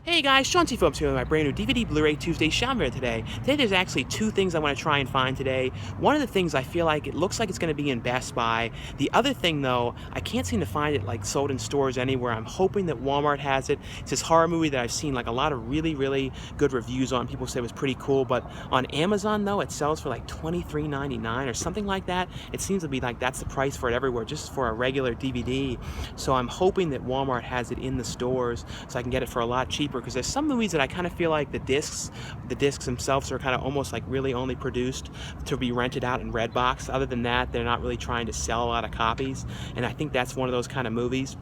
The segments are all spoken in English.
Hey guys, Sean T. Phillips here with my brand new DVD Blu-ray Tuesday shopping video today. Today there's actually two things I want to try and find today. One of the things I feel like it looks like it's going to be in Best Buy. The other thing though, I can't seem to find it like sold in stores anywhere. I'm hoping that Walmart has it. It's this horror movie that I've seen like a lot of really good reviews on. People say it was pretty cool, but on Amazon though, it sells for like $23.99 or something like that. It seems to be like that's the price for it everywhere, just for a regular DVD. So I'm hoping that Walmart has it in the stores so I can get it for a lot cheaper, because there's some movies that I kind of feel like the discs themselves are kind of almost like really only produced to be rented out in Redbox. Other than that, they're not really trying to sell a lot of copies, and I think that's one of those kind of movies.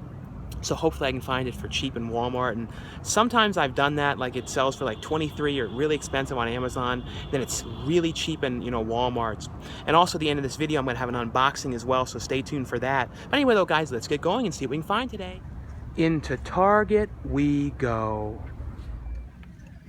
So hopefully I can find it for cheap in Walmart. And sometimes I've done that, like it sells for like $23 or really expensive on Amazon, then it's really cheap in Walmart's. And also at the end of this video I'm going to have an unboxing as well, so stay tuned for that. But anyway though guys, let's get going and see what we can find today. Into Target we go.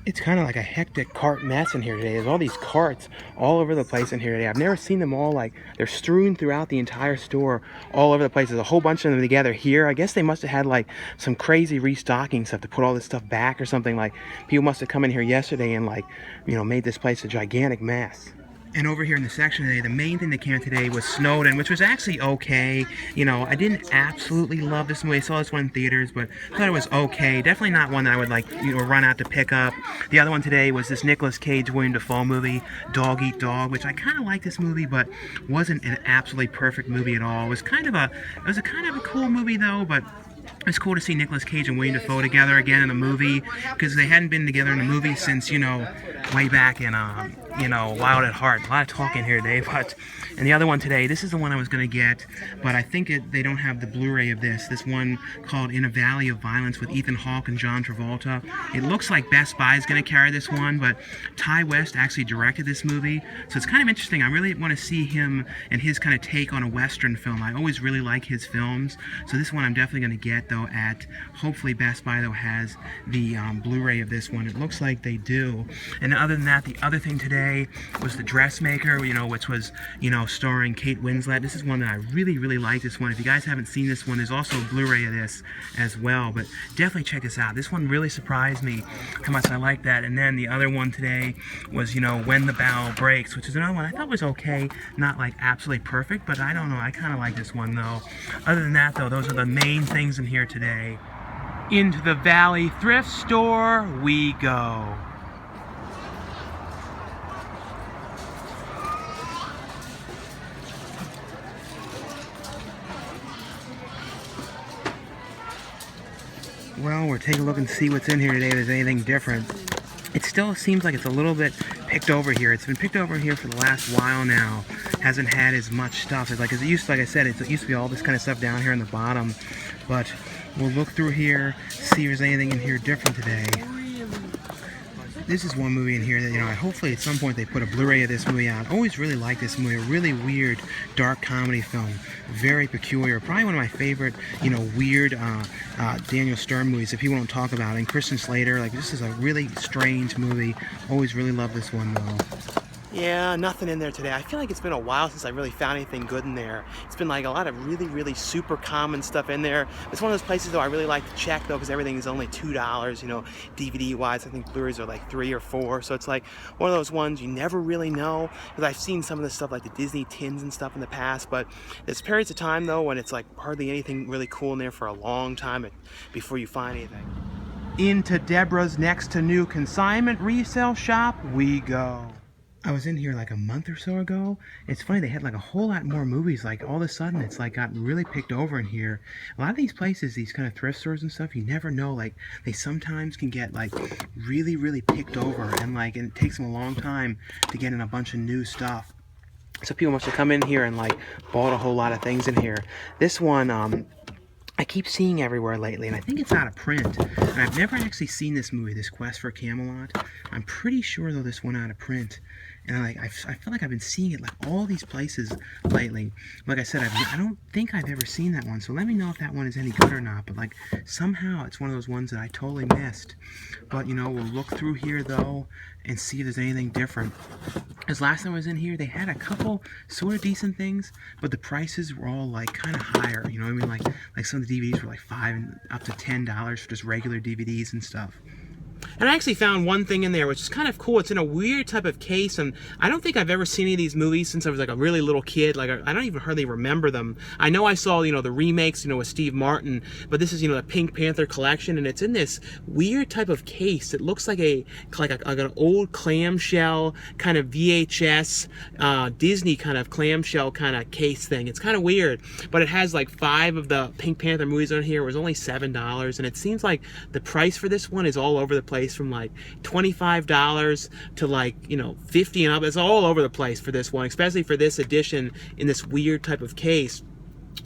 It's kind of like a hectic cart mess in here today. There's all these carts all over the place in here today. I've never seen them all, like they're strewn throughout the entire store all over the place. There's a whole bunch of them together here. I guess they must have had like some crazy restocking stuff to put all this stuff back or something. Like people must have come in here yesterday and like, made this place a gigantic mess. And over here in the section today, the main thing that came out today was Snowden, which was actually okay. I didn't absolutely love this movie. I saw this one in theaters, but I thought it was okay. Definitely not one that I would like, run out to pick up. The other one today was this Nicolas Cage, William Dafoe movie, Dog Eat Dog, which I kind of liked this movie, but wasn't an absolutely perfect movie at all. It was kind of a cool movie though, but it's cool to see Nicolas Cage and William Dafoe together again in a movie, because they hadn't been together in a movie since, way back in, Wild at Heart. A lot of talking here today, but... And the other one today, this is the one I was going to get, but I think they don't have the Blu-ray of this. This one called In a Valley of Violence with Ethan Hawke and John Travolta. It looks like Best Buy is going to carry this one, but Ty West actually directed this movie, so it's kind of interesting. I really want to see him and his kind of take on a Western film. I always really like his films, so this one I'm definitely going to get, though, at hopefully Best Buy, though, has the Blu-ray of this one. It looks like they do. And other than that, the other thing today was The Dressmaker, which was, starring Kate Winslet. This is one that I really like. This one, if you guys haven't seen this one, there's also a Blu-ray of this as well, but definitely check this out. This one really surprised me how much I like that. And then the other one today was, When the Bow Breaks, which is another one I thought was okay, not like absolutely perfect, but I don't know, I kind of like this one though. Other than that though, those are the main things in here today. Into the Valley Thrift Store we go. Well, we're taking a look and see what's in here today, if there's anything different. It still seems like it's a little bit picked over here. It's been picked over here for the last while now. Hasn't had as much stuff. Like I said, it used to be all this kind of stuff down here on the bottom. But we'll look through here, see if there's anything in here different today. This is one movie in here that, hopefully at some point they put a Blu-ray of this movie out. Always really liked this movie. A really weird, dark comedy film. Very peculiar. Probably one of my favorite, weird Daniel Stern movies that people don't talk about. And Christian Slater, like, this is a really strange movie. Always really loved this one, though. Yeah, nothing in there today. I feel like it's been a while since I really found anything good in there. It's been like a lot of really super common stuff in there. It's one of those places though I really like to check though, because everything is only $2, DVD wise. I think Blu-rays are like $3 or $4. So it's like one of those ones you never really know, because I've seen some of this stuff like the Disney tins and stuff in the past, but there's periods of time though when it's like hardly anything really cool in there for a long time before you find anything. Into Deborah's next to new consignment resale shop we go. I was in here like a month or so ago. It's funny, they had like a whole lot more movies. Like all of a sudden it's like got really picked over in here. A lot of these places, these kind of thrift stores and stuff, you never know, like they sometimes can get like really picked over, and it takes them a long time to get in a bunch of new stuff. So people must have come in here and like bought a whole lot of things in here. This one I keep seeing everywhere lately, and I think it's out of print. And I've never actually seen this movie, this Quest for Camelot. I'm pretty sure though this went out of print. And I feel like I've been seeing it like all these places lately. Like I said, I don't think I've ever seen that one, so let me know if that one is any good or not. But like somehow it's one of those ones that I totally missed. But we'll look through here though and see if there's anything different. Because last time I was in here, they had a couple sort of decent things, but the prices were all like kind of higher. You know what I mean? Like some of the DVDs were like $5 and up to $10 for just regular DVDs and stuff. And I actually found one thing in there which is kind of cool. It's in a weird type of case, and I don't think I've ever seen any of these movies since I was like a really little kid. Like I don't even hardly remember them. I know I saw, the remakes, with Steve Martin, but this is, the Pink Panther collection, and it's in this weird type of case. It looks like an old clamshell kind of VHS Disney kind of clamshell kind of case thing. It's kind of weird, but it has like 5 of the Pink Panther movies on here. It was only $7, and it seems like the price for this one is all over the place, from like $25 to like, $50 and up. It's all over the place for this one, especially for this edition in this weird type of case.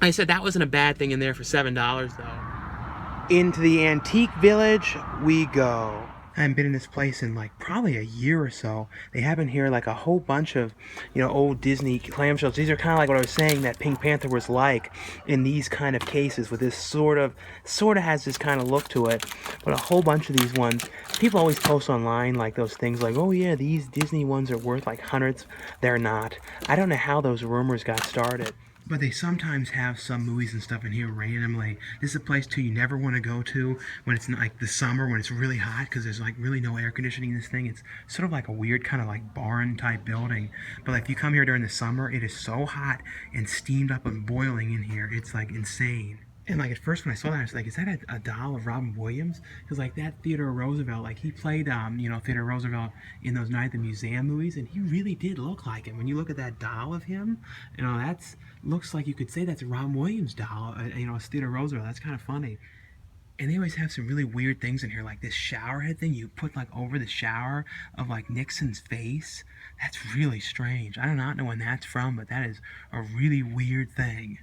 I said that wasn't a bad thing in there for $7 though. Into the antique village we go. I haven't been in this place in like probably a year or so. They have in here like a whole bunch of, old Disney clamshells. These are kind of like what I was saying that Pink Panther was like in these kind of cases, with this sort of has this kind of look to it. But a whole bunch of these ones, people always post online like those things like, oh yeah, these Disney ones are worth like hundreds. They're not. I don't know how those rumors got started. But they sometimes have some movies and stuff in here randomly. This is a place, too, you never want to go to when it's like the summer, when it's really hot, because there's like really no air conditioning in this thing. It's sort of like a weird kind of like barn-type building. But like if you come here during the summer, it is so hot and steamed up and boiling in here. It's like insane. And like at first when I saw that, I was like, is that a doll of Robin Williams? Because like that Theodore Roosevelt, like he played, Theodore Roosevelt in those Night at the Museum movies, and he really did look like him. When you look at that doll of him, looks like you could say that's a Robin Williams doll, it's Theodore Roosevelt. That's kind of funny. And they always have some really weird things in here, like this shower head thing you put like over the shower of like Nixon's face. That's really strange. I do not know when that's from, but that is a really weird thing.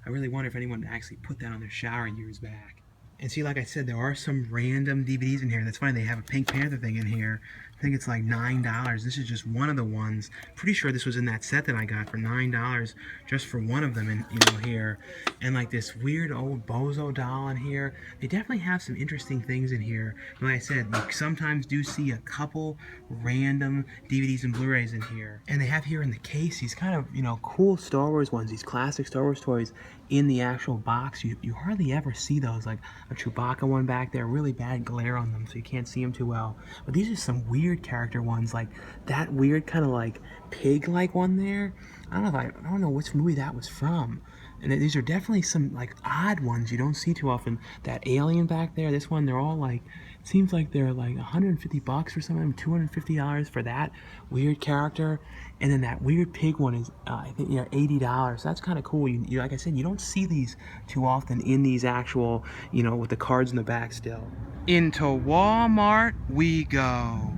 I really wonder if anyone actually put that on their shower years back. And see, like I said, there are some random DVDs in here. That's funny, they have a Pink Panther thing in here. I think it's like $9. This is just one of the ones. Pretty sure this was in that set that I got for $9 just for one of them in, here. And like this weird old Bozo doll in here. They definitely have some interesting things in here. Like I said, you sometimes do see a couple random DVDs and Blu-rays in here. And they have here in the case these kind of, cool Star Wars ones, these classic Star Wars toys in the actual box. You hardly ever see those, like a Chewbacca one back there, really bad glare on them so you can't see them too well. But these are some weird character ones, like that weird kind of like pig-like one there. I don't know which movie that was from. And these are definitely some like odd ones you don't see too often. That alien back there, this one, they're all like, it seems like they're like $150 for some of them, $250 for that weird character. And then that weird pig one is, I think, $80. So that's kind of cool. You, like I said, you don't see these too often in these actual, with the cards in the back still. Into Walmart we go.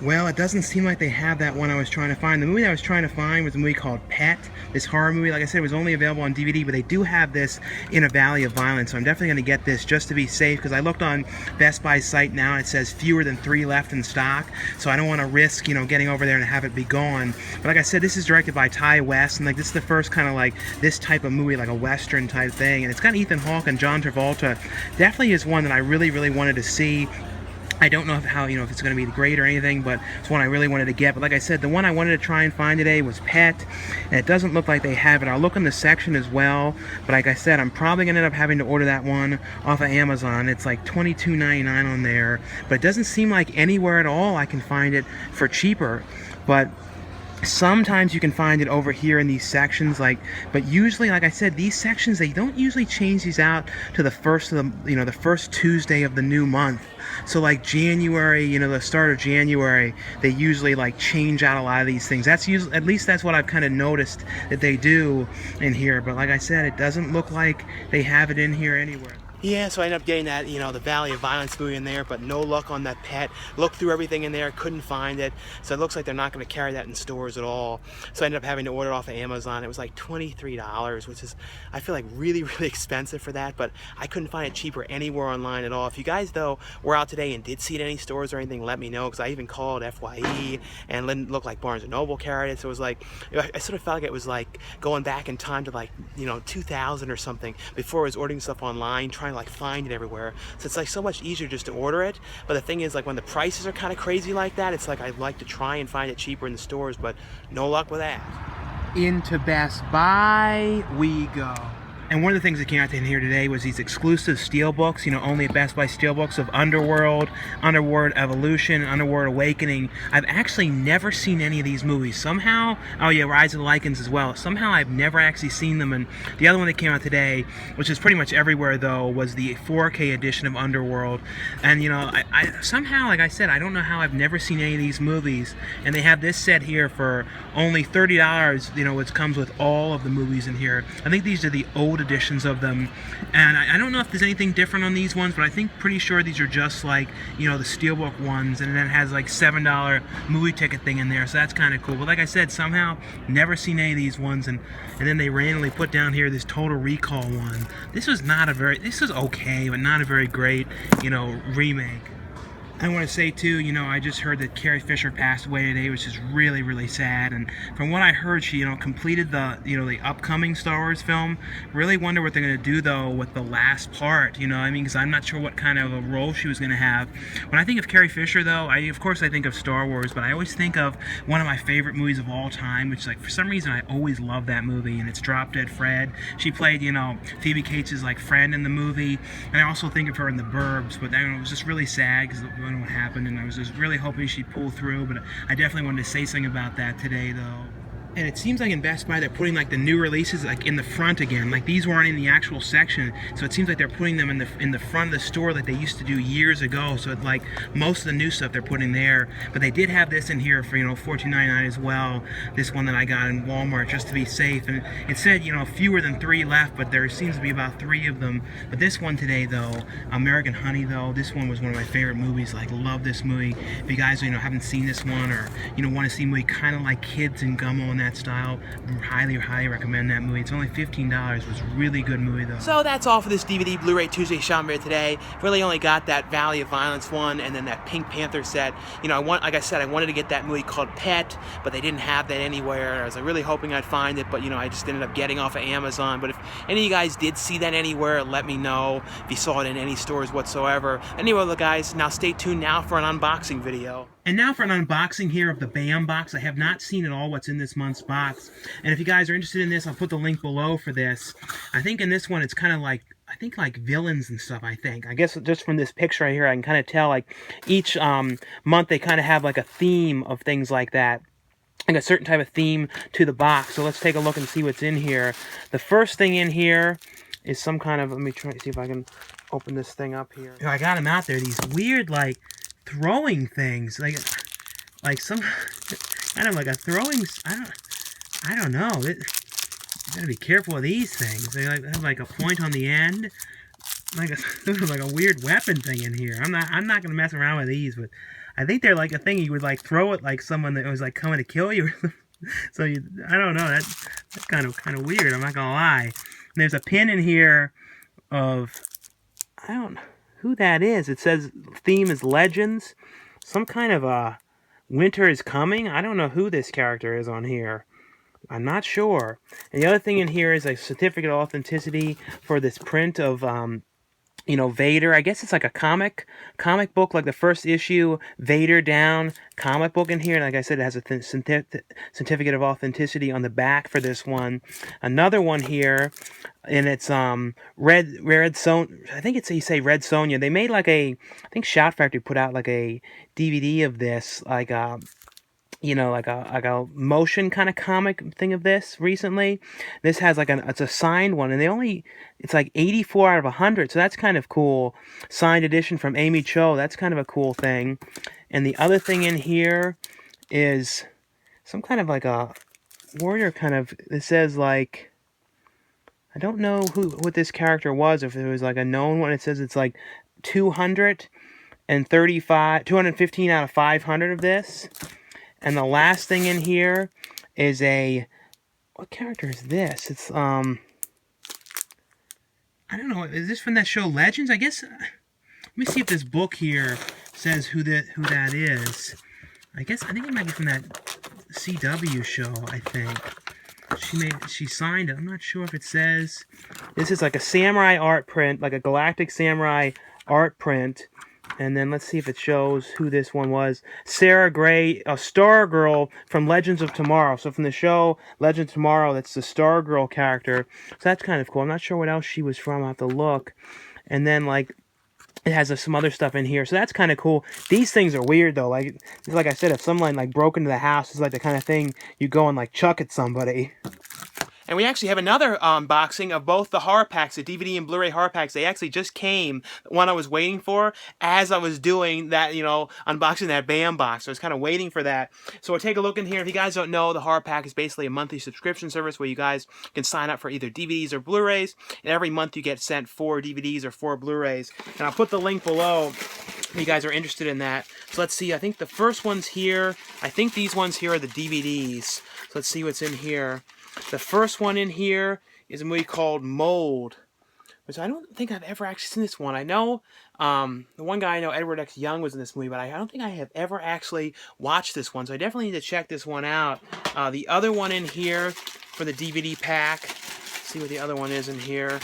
Well, it doesn't seem like they have that one I was trying to find. The movie I was trying to find was a movie called Pet, this horror movie. Like I said, it was only available on DVD, but they do have this in A Valley of Violence, so I'm definitely going to get this just to be safe, because I looked on Best Buy's site now, and it says fewer than 3 left in stock, so I don't want to risk, getting over there and have it be gone. But like I said, this is directed by Ty West, and like this is the first kind of like this type of movie, like a Western type thing, and it's got Ethan Hawke and John Travolta. Definitely is one that I really, really wanted to see. I don't know if it's going to be great or anything, but it's one I really wanted to get. But like I said, the one I wanted to try and find today was Pet, and it doesn't look like they have it. I'll look in the section as well, but like I said, I'm probably going to end up having to order that one off of Amazon. It's like $22.99 on there, but it doesn't seem like anywhere at all I can find it for cheaper. But sometimes you can find it over here in these sections, but usually, like I said, these sections, they don't usually change these out to the first of the, the first Tuesday of the new month. So like January, the start of January, they usually like change out a lot of these things. That's usually, at least that's what I've kind of noticed that they do in here. But like I said, it doesn't look like they have it in here anywhere. Yeah, so I ended up getting that, the Valley of Violence movie in there, but no luck on that Pet. Looked through everything in there, couldn't find it. So it looks like they're not going to carry that in stores at all. So I ended up having to order it off of Amazon. It was like $23, which is, I feel like, really, really expensive for that, but I couldn't find it cheaper anywhere online at all. If you guys, though, were out today and did see it in any stores or anything, let me know, because I even called FYE, and it didn't look like Barnes & Noble carried it. So it was like, I sort of felt like it was like going back in time to like, 2000 or something, before I was ordering stuff online, trying to like find it everywhere. So it's like so much easier just to order it. But the thing is, like, when the prices are kind of crazy like that, it's like I'd like to try and find it cheaper in the stores, but no luck with that. Into Best Buy we go. And one of the things that came out in here today was these exclusive Steelbooks, you know, only at Best Buy Steelbooks of Underworld, Underworld Evolution, Underworld Awakening. I've actually never seen any of these movies. Somehow, oh yeah, Rise of the Lycans as well. Somehow I've never actually seen them. And the other one that came out today, which is pretty much everywhere though, was the 4K edition of Underworld. And you know, I somehow, like I said, I don't know how I've never seen any of these movies. And they have this set here for only $30, you know, which comes with all of the movies in here. I think these are the old editions of them, and I don't know if there's anything different on these ones, but I think pretty sure these are just like, you know, the Steelbook ones, and then it has like $7 movie ticket thing in there, so that's kind of cool. But like I said, somehow never seen any of these ones, and then they randomly put down here this Total Recall one. This was okay, but not a very great, you know, remake. I want to say too, you know, I just heard that Carrie Fisher passed away today, which is really, really sad. And from what I heard, she, you know, completed the, you know, the upcoming Star Wars film. Really wonder what they're going to do though with the last part. You know, I mean, because I'm not sure what kind of a role she was going to have. When I think of Carrie Fisher though, of course I think of Star Wars, but I always think of one of my favorite movies of all time, which, like, for some reason I always love that movie, and it's Drop Dead Fred. She played, you know, Phoebe Cates' like friend in the movie, and I also think of her in The Burbs. But it was just really sad because what happened, and I was just really hoping she'd pull through, but I definitely wanted to say something about that today though. And it seems like in Best Buy they're putting like the new releases like in the front again. Like these weren't in the actual section, so it seems like they're putting them in the front of the store like they used to do years ago. So it's like most of the new stuff they're putting there. But they did have this in here for, you know, $14.99 as well. This one that I got in Walmart just to be safe. And it said, you know, fewer than 3 left, but there seems to be about 3 of them. But this one today though, American Honey though, this one was one of my favorite movies. Like, love this movie. If you guys, you know, haven't seen this one, or, you know, want to see a movie kind of like Kids and Gummo and that style, highly recommend that movie. It's only $15. It was a really good movie though. So that's all for this DVD Blu-ray Tuesday Shop Here today. Really only got that Valley of Violence one and then that Pink Panther set. You know, like I said, I wanted to get that movie called Pet, but they didn't have that anywhere. I was really hoping I'd find it, but, you know, I just ended up getting off of Amazon. But if any of you guys did see that anywhere, let me know if you saw it in any stores whatsoever. Anyway, look guys, now stay tuned now for an unboxing video. And now for an unboxing here of the BAM box. I have not seen at all what's in this month's box. And if you guys are interested in this, I'll put the link below for this. I think in this one it's kind of like, I think like villains and stuff, I think. I guess just from this picture right here, I can kind of tell like each month they kind of have like a theme of things like that. Like a certain type of theme to the box. So let's take a look and see what's in here. The first thing in here is some kind of, let me try to see if I can open this thing up here. I got them out there, these weird like throwing things, like some kind of like a throwing, I don't know. You gotta be careful of these things. They have like a point on the end, like a weird weapon thing in here. I'm not gonna mess around with these, but I think they're like a thing you would like throw at like someone that was like coming to kill you. So I don't know. That's kind of weird. I'm not gonna lie. And there's a pin in here of, I don't know who that is. It says theme is Legends. Some kind of a winter is coming. I don't know who this character is on here. I'm not sure. And the other thing in here is a certificate of authenticity for this print of, you know, Vader. I guess it's like a comic book, like the first issue, Vader Down comic book in here. And like I said, it has a certificate of authenticity on the back for this one. Another one here, and it's Red Sonja. I think it's, you say Red Sonja. They made like I think Shout Factory put out like a DVD of this, like you know, like a motion kind of comic thing of this recently. This has like it's a signed one, and it's like 84 out of 100, so that's kind of cool. Signed edition from Amy Cho, that's kind of a cool thing. And the other thing in here is some kind of like a warrior kind of, it says like, I don't know what this character was, if it was like a known one. It says it's like 215 out of 500 of this. And the last thing in here is what character is this? It's, I don't know, is this from that show Legends? I guess, let me see if this book here says who that is. I think it might be from that CW show, I think. She signed it. I'm not sure if it says. This is like a samurai art print, like a galactic samurai art print. And then let's see if it shows who this one was. Sarah Gray, a Stargirl from Legends of Tomorrow. So from the show Legends of Tomorrow, that's the Stargirl character. So that's kind of cool. I'm not sure what else she was from. I'll have to look. And then, like, it has some other stuff in here, so that's kind of cool. These things are weird, though. Like I said, if someone, like, broke into the house, it's like the kind of thing you go and, like, chuck at somebody. And we actually have another unboxing of both the horror packs, the DVD and Blu-ray horror packs. They actually just came, the one I was waiting for, as I was doing that, you know, unboxing that BAM box. So I was kind of waiting for that. So we'll take a look in here. If you guys don't know, the horror pack is basically a monthly subscription service where you guys can sign up for either DVDs or Blu-rays. And every month you get sent 4 DVDs or 4 Blu-rays. And I'll put the link below if you guys are interested in that. So let's see. I think the first one's here. I think these ones here are the DVDs. So let's see what's in here. The first one in here is a movie called Mold, which I don't think I've ever actually seen this one. I know the one guy I know, Edward X. Young, was in this movie, but I don't think I have ever actually watched this one, so I definitely need to check this one out. The other one in here for the DVD pack, let's see what the other one is in here,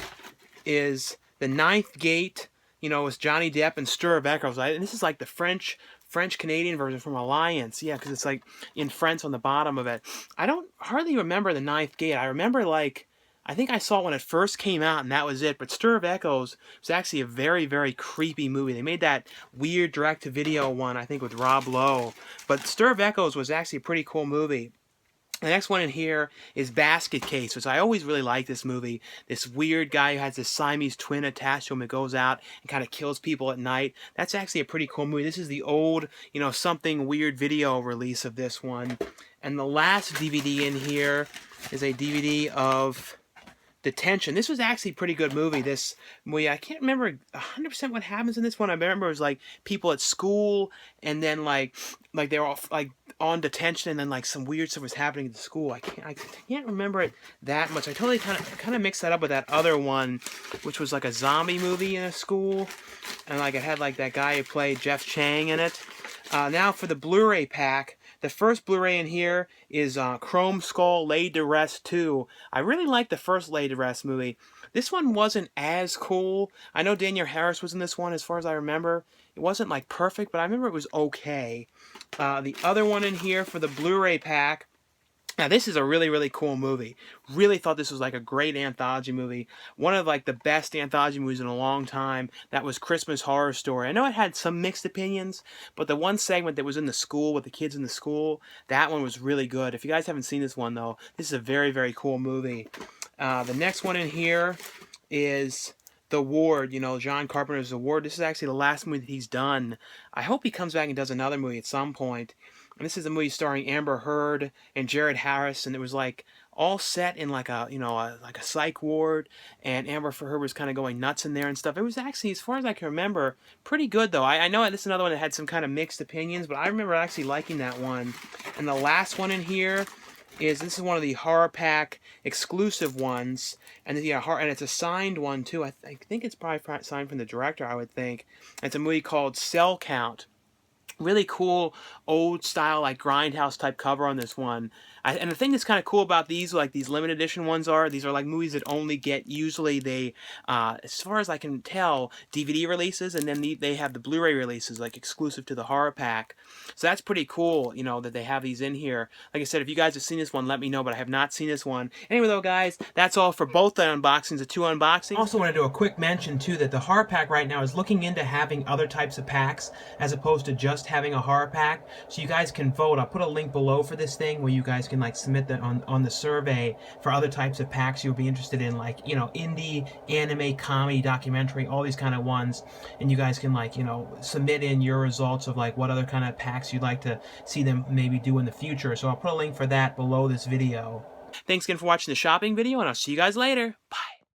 is The Ninth Gate. You know, it's Johnny Depp and Stir of Echoes. And this is like the French-Canadian version from Alliance. Yeah, because it's like in French on the bottom of it. I don't hardly remember The Ninth Gate. I remember, like, I think I saw it when it first came out, and that was it. But Stir of Echoes was actually a very, very creepy movie. They made that weird direct-to-video one, I think, with Rob Lowe. But Stir of Echoes was actually a pretty cool movie. The next one in here is Basket Case, which I always really like this movie. This weird guy who has this Siamese twin attached to him that goes out and kind of kills people at night. That's actually a pretty cool movie. This is the old, you know, something weird video release of this one. And the last DVD in here is a DVD of Detention. This was actually a pretty good movie. This movie, I can't remember 100% what happens in this one. I remember it was like people at school, and then like they were all like on detention, and then like some weird stuff was happening at the school. I can't remember it that much. I totally kind of mixed that up with that other one, which was like a zombie movie in a school, and like it had like that guy who played Jeff Chang in it. Now for the Blu-ray pack. The first Blu-ray in here is Chromeskull Laid to Rest 2. I really liked the first Laid to Rest movie. This one wasn't as cool. I know Daniel Harris was in this one, as far as I remember. It wasn't, like, perfect, but I remember it was okay. The other one in here for the Blu-ray pack. Now, this is a really, really cool movie. Really thought this was like a great anthology movie. One of like the best anthology movies in a long time. That was Christmas Horror Story. I know it had some mixed opinions, but the one segment that was in the school with the kids in the school, that one was really good. If you guys haven't seen this one, though, this is a very, very cool movie. The next one in here is The Ward, you know, John Carpenter's The Ward. This is actually the last movie that he's done. I hope he comes back and does another movie at some point. And this is a movie starring Amber Heard and Jared Harris, and it was like all set in like a, you know, like a psych ward, and Amber Heard was kind of going nuts in there and stuff. It was actually, as far as I can remember, pretty good though. I know this is another one that had some kind of mixed opinions, but I remember actually liking that one. And the last one in here is, this is one of the horror pack exclusive ones, and and it's a signed one too. I think it's probably signed from the director, I would think. And it's a movie called Cell Count. Really cool old style like grindhouse type cover on this one. And the thing that's kind of cool about these, like these limited edition ones, are these are like movies that only get, usually they, as far as I can tell, DVD releases, and then they have the Blu-ray releases like exclusive to the horror pack. So that's pretty cool, you know, that they have these in here. Like I said, if you guys have seen this one, let me know, but I have not seen this one. Anyway though, guys, that's all for both the unboxings, the 2 unboxings. I also want to do a quick mention too that the horror pack right now is looking into having other types of packs as opposed to just having a horror pack. So you guys can vote. I'll put a link below for this thing where you guys can like submit that on the survey for other types of packs you'll be interested in, like, you know, indie, anime, comedy, documentary, all these kind of ones. And you guys can, like, you know, submit in your results of like what other kind of packs you'd like to see them maybe do in the future. So I'll put a link for that below this video. Thanks again for watching the shopping video, and I'll see you guys later. Bye.